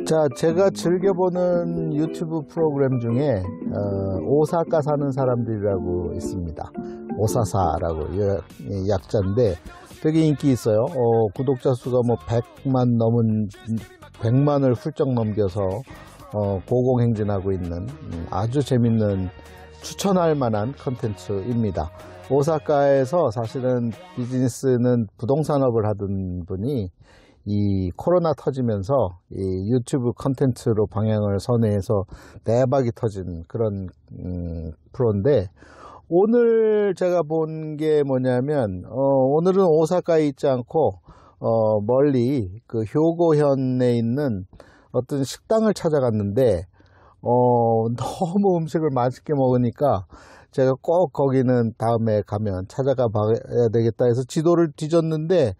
자, 제가 즐겨보는 유튜브 프로그램 중에 오사카 사는 사람들이라고 있습니다. 오사사라고 약자인데 되게 인기 있어요. 구독자 수가 뭐 100만을 훌쩍 넘겨서 고공행진하고 있는 아주 재밌는 추천할 만한 컨텐츠입니다. 오사카에서 사실은 비즈니스는 부동산업을 하던 분이 이 코로나 터지면서 이 유튜브 컨텐츠로 방향을 선회해서 대박이 터진 그런 프로인데, 오늘 제가 본 게 뭐냐면 오늘은 오사카에 있지 않고 멀리 그 효고현에 있는 어떤 식당을 찾아갔는데 너무 음식을 맛있게 먹으니까 제가 꼭 거기는 다음에 가면 찾아가 봐야 되겠다 해서 지도를 뒤졌는데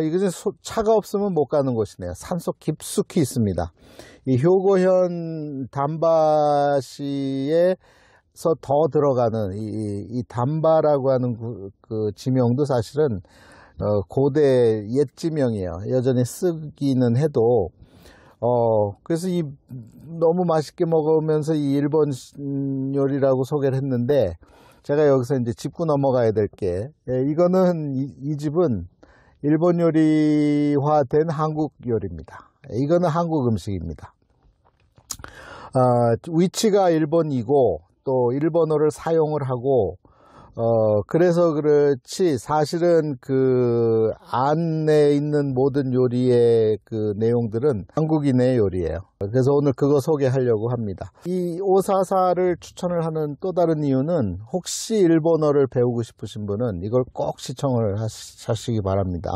이것은 차가 없으면 못 가는 곳이네요. 산속 깊숙이 있습니다. 이 효고현 단바시에서 더 들어가는 이 단바라고 하는 그 지명도 사실은 고대 옛 지명이에요. 여전히 쓰기는 해도 그래서 이 너무 맛있게 먹으면서 이 일본 요리라고 소개를 했는데, 제가 여기서 이제 짚고 넘어가야 될 게, 이거는 이 집은 일본 요리화된 한국 요리입니다. 이거는 한국 음식입니다. 위치가 일본이고 또 일본어를 사용을 하고 그래서 그렇지 사실은 그 안에 있는 모든 요리의 그 내용들은 한국인의 요리예요. 그래서 오늘 그거 소개하려고 합니다. 이 오사사를 추천을 하는 또 다른 이유는, 혹시 일본어를 배우고 싶으신 분은 이걸 꼭 시청을 하시기 바랍니다.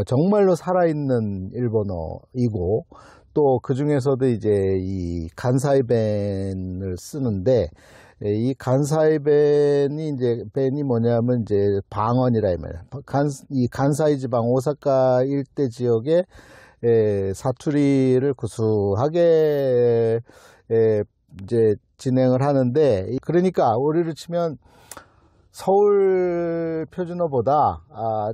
정말로 살아있는 일본어이고, 또 그 중에서도 이제 이 간사이벤을 쓰는데, 이 간사이벤이 이제 벤이 뭐냐면 이제 방언이라 이 말이에요. 이 간사이 지방 오사카 일대 지역에 사투리를 구수하게 이제 진행을 하는데, 그러니까 우리를 치면 서울 표준어보다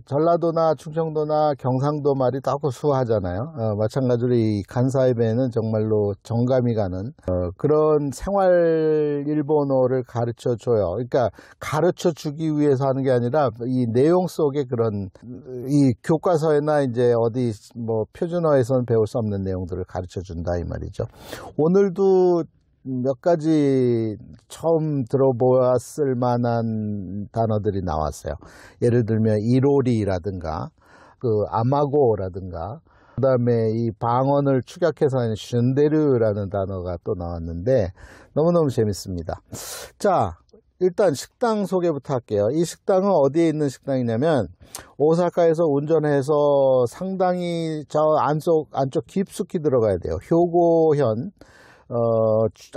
전라도나 충청도나 경상도 말이 더 구수하잖아요. 마찬가지로 이 간사이벤은 정말로 정감이 가는 그런 생활 일본어를 가르쳐 줘요. 그러니까 가르쳐 주기 위해서 하는 게 아니라 이 내용 속에 그런 이 교과서나 이제 어디 뭐 표준어에서는 배울 수 없는 내용들을 가르쳐 준다 이 말이죠. 오늘도 몇 가지 처음 들어보았을 만한 단어들이 나왔어요. 예를 들면 이로리라든가 그 아마고라든가, 그 다음에 이 방언을 축약해서 하는 슌데르라는 단어가 또 나왔는데 너무너무 재밌습니다. 자, 일단 식당 소개부터 할게요. 이 식당은 어디에 있는 식당이냐면, 오사카에서 운전해서 상당히 저 안쪽 깊숙이 들어가야 돼요. 효고현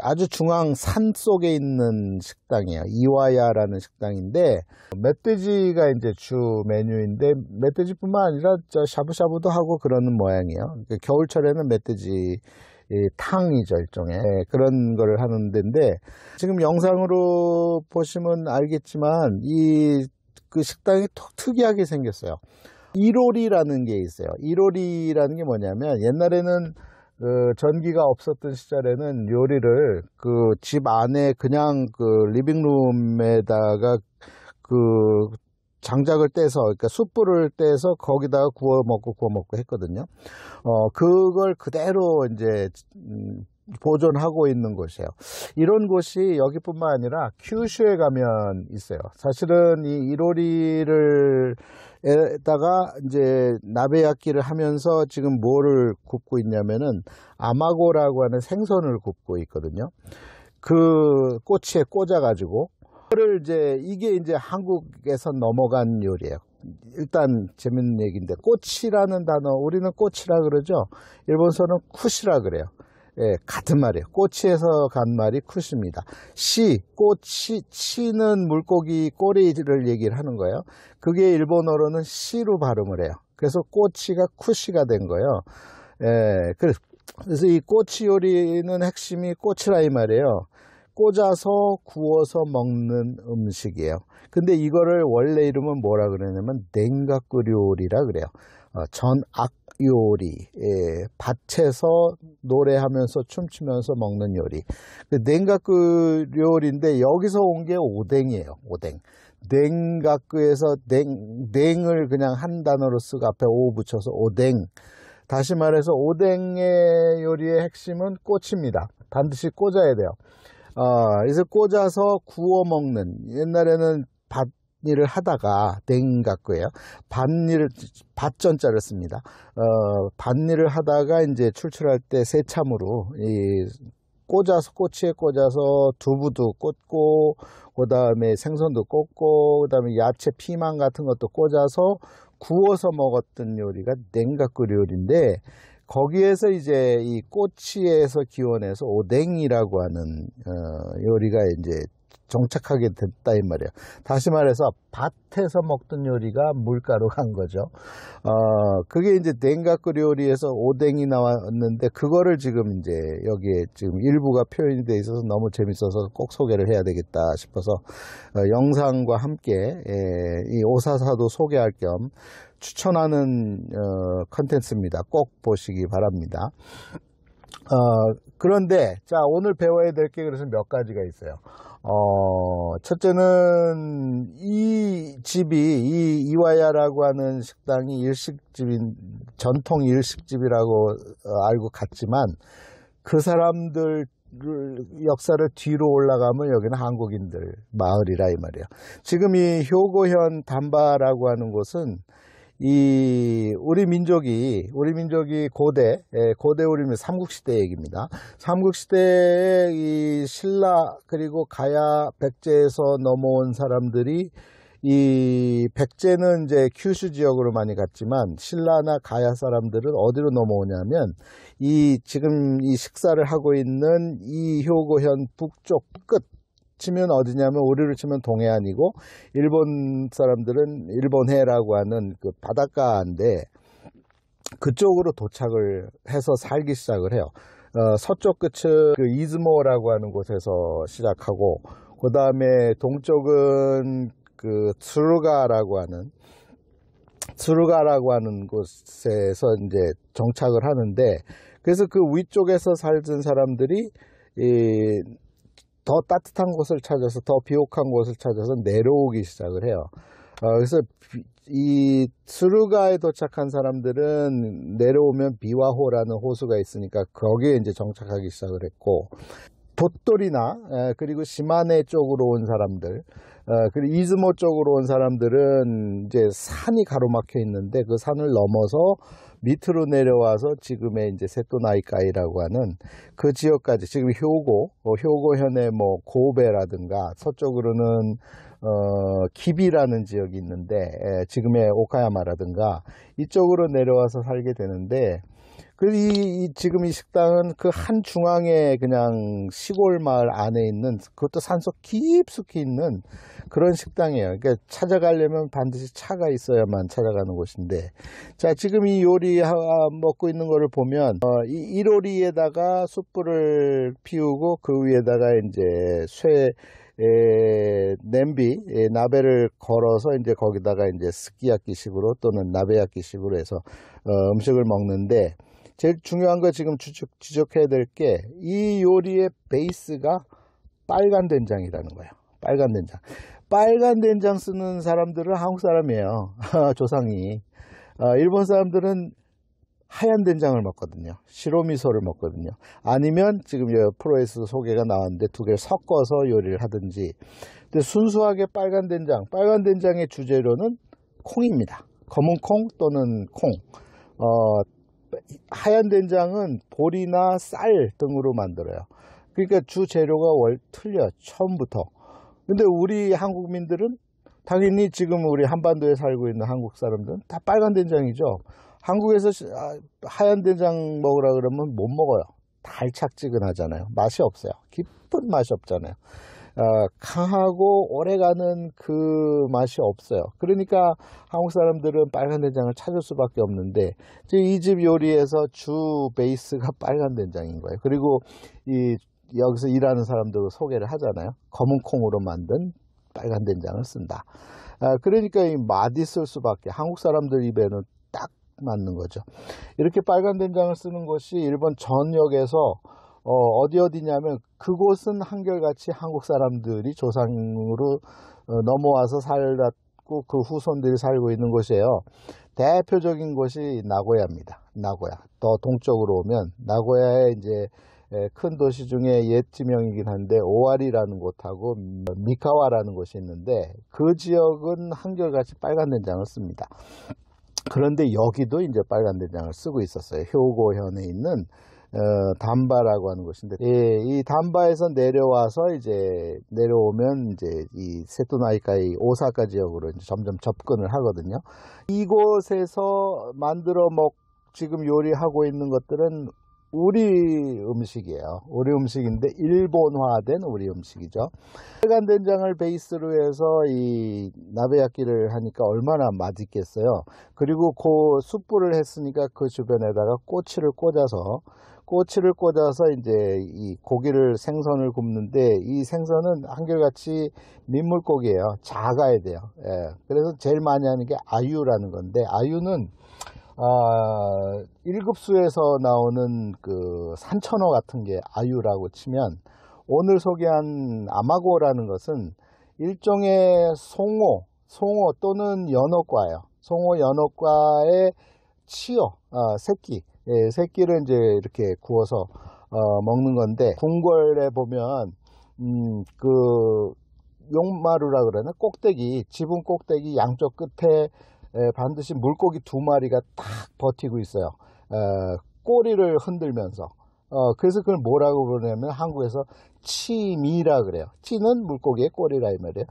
아주 중앙 산 속에 있는 식당이에요. 이와야라는 식당인데, 멧돼지가 이제 주 메뉴인데, 멧돼지뿐만 아니라 샤브샤브도 하고 그러는 모양이에요. 겨울철에는 멧돼지 탕이죠, 일종의 그런 거를 하는 데인데, 지금 영상으로 보시면 알겠지만 그 식당이 특이하게 생겼어요. 이로리라는 게 있어요. 이로리라는 게 뭐냐면, 옛날에는 전기가 없었던 시절에는 요리를 그 집 안에 그냥 그 리빙룸에다가 그 장작을 떼서, 그러니까 숯불을 떼서 거기다가 구워 먹고 했거든요. 그걸 그대로 이제 보존하고 있는 곳이에요. 이런 곳이 여기뿐만 아니라 큐슈에 가면 있어요. 사실은 이 이로리를 에다가 이제 나베야끼를 하면서 지금 뭐를 굽고 있냐면은 아마고라고 하는 생선을 굽고 있거든요. 그 꼬치에 꽂아가지고 그거를 이게 이제 한국에서 넘어간 요리예요. 일단 재밌는 얘기인데, 꼬치라는 단어, 우리는 꼬치라 그러죠. 일본서는 쿠시라 그래요. 예, 같은 말이에요. 꼬치에서 간 말이 쿠시입니다. 꼬치, 치는 물고기 꼬리를 얘기를 하는 거예요. 그게 일본어로는 시로 발음을 해요. 그래서 꼬치가 쿠시가 된 거예요. 예, 그래서 이 꼬치 요리는 핵심이 꼬치라 이 말이에요. 꽂아서 구워서 먹는 음식이에요. 근데 이거를 원래 이름은 뭐라 그러냐면 냉각구 요리라 그래요. 요리, 밭에서 노래하면서 춤추면서 먹는 요리. 냉가쿠 요리인데 여기서 온 게 오뎅이에요. 오뎅. 냉가쿠에서 냉을 그냥 한 단어로 쓰고 앞에 오 붙여서 오뎅. 다시 말해서 오뎅의 요리의 핵심은 꼬치입니다. 반드시 꽂아야 돼요. 그래서 꽂아서 구워 먹는, 옛날에는 밭일을 하다가 냉가쿠예요. 밭전자를 씁니다. 밭일을 하다가 이제 출출할 때 새참으로 꽂아서, 꼬치에 꽂아서 두부도 꽂고, 그 다음에 생선도 꽂고, 그 다음에 야채, 피망 같은 것도 꽂아서 구워서 먹었던 요리가 냉가쿠 요리인데, 거기에서 이제 이 꼬치에서 기원해서 오뎅이라고 하는 요리가 이제 정착하게 됐다 이 말이에요. 다시 말해서 밭에서 먹던 요리가 물가로 간 거죠. 그게 이제 냉가쿠 요리에서 오뎅이 나왔는데, 그거를 지금 이제 여기에 지금 일부가 표현이 돼 있어서 너무 재밌어서 꼭 소개를 해야 되겠다 싶어서 영상과 함께 이 오사사도 소개할 겸 추천하는 컨텐츠입니다. 꼭 보시기 바랍니다. 그런데 자, 오늘 배워야 될 게 그래서 몇 가지가 있어요. 첫째는 이 집이, 이 이와야라고 하는 식당이 일식집인, 전통 일식집이라고 알고 갔지만, 그 사람들 역사를 뒤로 올라가면 여기는 한국인들 마을이라 이 말이에요. 지금 이 효고현 담바라고 하는 곳은 우리 민족이 고대 우리는 삼국시대 얘기입니다. 삼국시대에 이 신라 그리고 가야 백제에서 넘어온 사람들이, 이 백제는 이제 큐슈 지역으로 많이 갔지만 신라나 가야 사람들은 어디로 넘어오냐면, 지금 이 식사를 하고 있는 이 효고현 북쪽 끝 치면 어디냐면, 우리로 치면 동해안이고, 일본 사람들은 일본해라고 하는 그 바닷가인데, 그쪽으로 도착을 해서 살기 시작을 해요. 서쪽 끝은 그 이즈모라고 하는 곳에서 시작하고, 그 다음에 동쪽은 그 트루가라고 하는 곳에서 이제 정착을 하는데, 그래서 그 위쪽에서 살던 사람들이 더 따뜻한 곳을 찾아서, 더 비옥한 곳을 찾아서 내려오기 시작을 해요. 그래서 이 트루가에 도착한 사람들은 내려오면 비와호라는 호수가 있으니까 거기에 이제 정착하기 시작을 했고, 도토리나 그리고 시마네 쪽으로 온 사람들, 그리고 이즈모 쪽으로 온 사람들은 이제 산이 가로막혀 있는데, 그 산을 넘어서 밑으로 내려와서 지금의 이제 세토나이카이라고 하는 그 지역까지, 지금 효고현의 뭐 고베라든가, 서쪽으로는 기비라는 지역이 있는데, 지금의 오카야마라든가 이쪽으로 내려와서 살게 되는데, 지금 이 식당은 그 한 중앙에 그냥 시골 마을 안에 있는, 그것도 산속 깊숙이 있는 그런 식당이에요. 그러니까 찾아가려면 반드시 차가 있어야만 찾아가는 곳인데, 자, 지금 이 요리 먹고 있는 거를 보면, 이 1호리에다가 숯불을 피우고, 그 위에다가 이제 냄비, 나베를 걸어서 이제 거기다가 이제 스키야키식으로 또는 나베야키식으로 해서 음식을 먹는데, 제일 중요한 거 지금 지적해야 될 게, 이 요리의 베이스가 빨간 된장이라는 거예요. 빨간 된장. 빨간 된장 쓰는 사람들은 한국 사람이에요. 조상이. 일본 사람들은 하얀 된장을 먹거든요. 시로미소를 먹거든요. 아니면 지금 프로에서 소개가 나왔는데 두 개를 섞어서 요리를 하든지. 근데 순수하게 빨간 된장의 주재료는 콩입니다. 검은 콩 또는 콩. 하얀 된장은 보리나 쌀 등으로 만들어요. 그러니까 주재료가 틀려요, 처음부터. 근데 우리 한국민들은 당연히 지금 우리 한반도에 살고 있는 한국 사람들은 다 빨간 된장이죠. 한국에서 하얀 된장 먹으라 그러면 못 먹어요. 달착지근하잖아요. 맛이 없어요. 깊은 맛이 없잖아요. 강하고 오래가는 그 맛이 없어요. 그러니까 한국 사람들은 빨간 된장을 찾을 수밖에 없는데, 이 집 요리에서 주 베이스가 빨간 된장인 거예요. 그리고 여기서 일하는 사람들도 소개를 하잖아요. 검은 콩으로 만든 빨간 된장을 쓴다. 그러니까 이 맛있을 수밖에, 한국 사람들 입에는 딱 맞는 거죠. 이렇게 빨간 된장을 쓰는 것이 일본 전역에서 어디냐면 그곳은 한결같이 한국 사람들이 조상으로 넘어와서 살았고 그 후손들이 살고 있는 곳이에요. 대표적인 곳이 나고야입니다. 나고야. 더 동쪽으로 오면 나고야의 이제 큰 도시 중에 옛 지명이긴 한데 오와리라는 곳하고 미카와라는 곳이 있는데 그 지역은 한결같이 빨간 된장을 씁니다. 그런데 여기도 이제 빨간 된장을 쓰고 있었어요. 효고현에 있는 담바라고 하는 곳인데, 이 담바에서 내려와서 이제 내려오면 이제 이 세토나이카이 오사카 지역으로 이제 점점 접근을 하거든요. 이곳에서 지금 요리하고 있는 것들은 우리 음식이에요. 우리 음식인데 일본화된 우리 음식이죠. 빨간 된장을 베이스로 해서 이 나베야끼를 하니까 얼마나 맛있겠어요. 그리고 그 숯불을 했으니까 그 주변에다가 꼬치를 꽂아서 이제 이 생선을 굽는데 이 생선은 한결같이 민물고기예요. 작아야 돼요. 예. 그래서 제일 많이 하는 게 아유라는 건데 아유는 1급수에서 나오는 그 산천어 같은 게 아유라고 치면 오늘 소개한 아마고라는 것은 일종의 송어 또는 연어과예요. 송어 연어과의 새끼를 이제 이렇게 구워서 먹는 건데 궁궐에 보면 그 용마루라 그러나 지붕 꼭대기 양쪽 끝에 반드시 물고기 2마리가 딱 버티고 있어요. 꼬리를 흔들면서. 그래서 그걸 뭐라고 부르냐면 한국에서 치미라 그래요. 치는 물고기의 꼬리라 이 말이에요.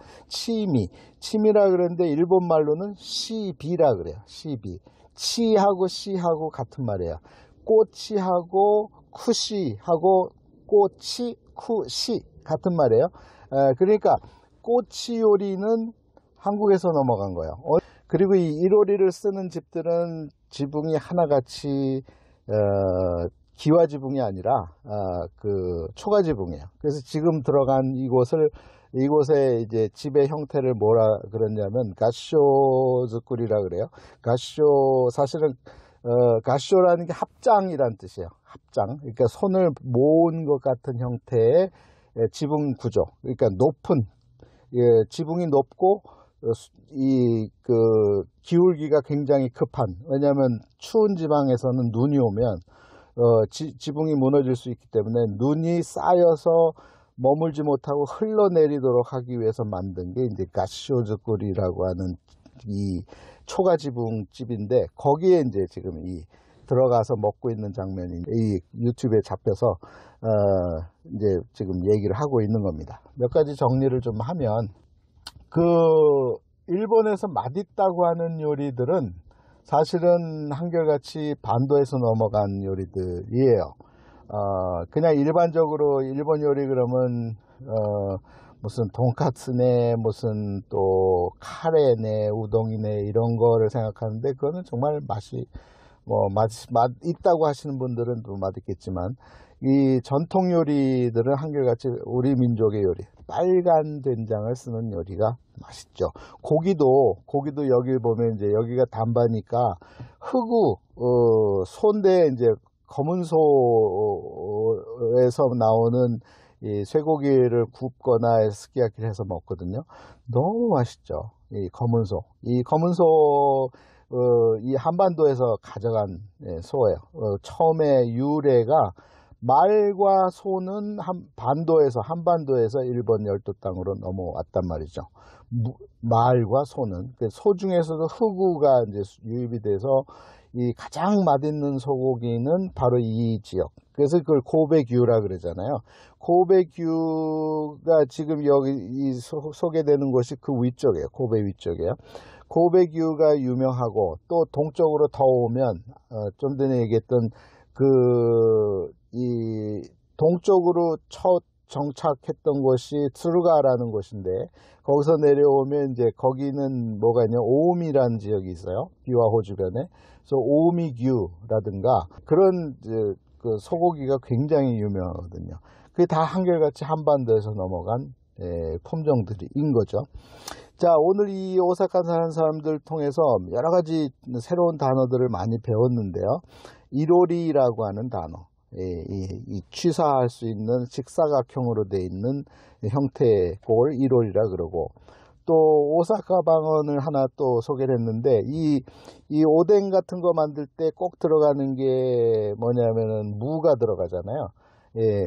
치미라 그러는데 일본 말로는 시비라 그래요. 시비. 치하고 시하고 같은 말이에요. 꼬치하고 쿠시하고 꼬치 쿠시 같은 말이에요. 그러니까 꼬치 요리는 한국에서 넘어간 거예요. 그리고 이 일오리를 쓰는 집들은 지붕이 하나같이 기와 지붕이 아니라 그 초가 지붕이에요. 그래서 지금 들어간 이곳의 이제 집의 형태를 뭐라 그러냐면 가쇼즈꾸리라 그래요. 사실은 가쇼라는 게 합장이란 뜻이에요. 합장. 그러니까 손을 모은 것 같은 형태의 지붕 구조. 그러니까 지붕이 높고 기울기가 굉장히 급한. 왜냐하면 추운 지방에서는 눈이 오면 지붕이 무너질 수 있기 때문에 눈이 쌓여서 머물지 못하고 흘러내리도록 하기 위해서 만든 게 이제 가쇼즈꾸리라고 하는 이 초가 지붕집인데 거기에 이제 지금 들어가서 먹고 있는 장면이 이 유튜브에 잡혀서 이제 지금 얘기를 하고 있는 겁니다. 몇 가지 정리를 좀 하면 일본에서 맛있다고 하는 요리들은 사실은 한결같이 반도에서 넘어간 요리들이에요. 그냥 일반적으로 일본 요리 그러면 무슨 돈까스네 무슨 또 카레네 우동이네 이런 거를 생각하는데 그거는 정말 맛이 맛 있다고 하시는 분들은 또 맛있겠지만 이 전통 요리들은 한결같이 우리 민족의 요리 빨간 된장을 쓰는 요리가 맛있죠. 고기도 여기 보면 이제 여기가 담바니까 소인데 이제 검은 소에서 나오는 이 쇠고기를 굽거나 스키야키를 해서 먹거든요. 너무 맛있죠. 이 검은 소 이 한반도에서 가져간 소예요. 처음에 유래가 말과 소는 한반도에서 일본 열도 땅으로 넘어왔단 말이죠. 말과 소는 소 중에서도 흑우가 이제 유입이 돼서 이 가장 맛있는 소고기는 바로 이 지역. 그래서 그걸 고베규라 그러잖아요. 고베규가 지금 여기 소개되는 곳이 그 위쪽이에요. 고베 위쪽이에요. 고베규가 유명하고 또 동쪽으로 더 오면 좀 전에 얘기했던 이 동쪽으로 첫 정착했던 곳이 트루가라는 곳인데 거기서 내려오면 이제 거기는 뭐가 있냐 오미라는 지역이 있어요. 비와호 주변에. 그래서 오미규라든가 그런 그 소고기가 굉장히 유명하거든요. 그게 다 한결같이 한반도에서 넘어간 품종들인 거죠. 자, 오늘 이 오사카 사는 사람들 통해서 여러 가지 새로운 단어들을 많이 배웠는데요. 이로리라고 하는 단어, 이 취사할 수 있는 직사각형으로 되어 있는 형태의 꼴 이로리라 그러고, 또 오사카 방언을 하나 또 소개를 했는데, 이 오뎅 같은 거 만들 때 꼭 들어가는 게 뭐냐면은 무가 들어가잖아요.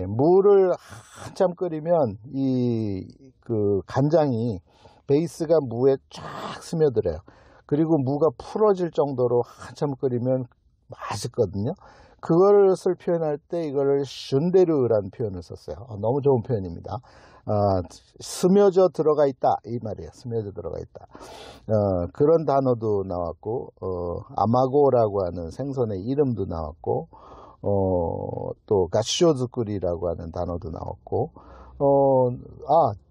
무를 한참 끓이면 그 간장이 베이스가 무에 쫙 스며들어요. 그리고 무가 풀어질 정도로 한참 끓이면 맛있거든요. 그것을 표현할 때 이거를 슌데르라는 표현을 썼어요. 너무 좋은 표현입니다. 스며져 들어가 있다 이 말이에요. 스며져 들어가 있다. 그런 단어도 나왔고, 아마고라고 하는 생선의 이름도 나왔고, 또 가시오즈쿠리라고 하는 단어도 나왔고,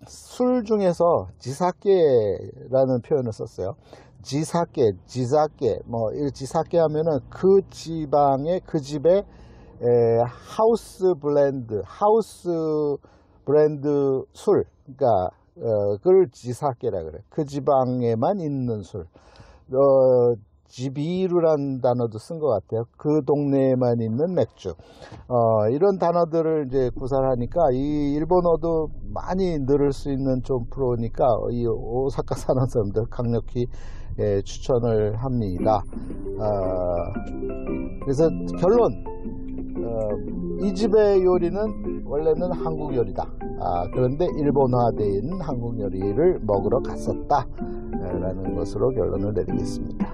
술 중에서 지사케라는 표현을 썼어요. 지사케, 이 지사케 하면은 그 지방의, 그 집의 하우스 브랜드 술, 그러니까 그걸 지사케라 그래. 그 지방에만 있는 술. 지비루라는 단어도 쓴 것 같아요. 그 동네에만 있는 맥주. 이런 단어들을 이제 구사하니까 이 일본어도 많이 늘을 수 있는 좀 프로니까 이 오사카 사는 사람들 강력히 추천을 합니다. 그래서 결론, 이 집의 요리는 원래는 한국 요리다. 그런데 일본화되어 있는 한국 요리를 먹으러 갔었다 라는 것으로 결론을 내리겠습니다.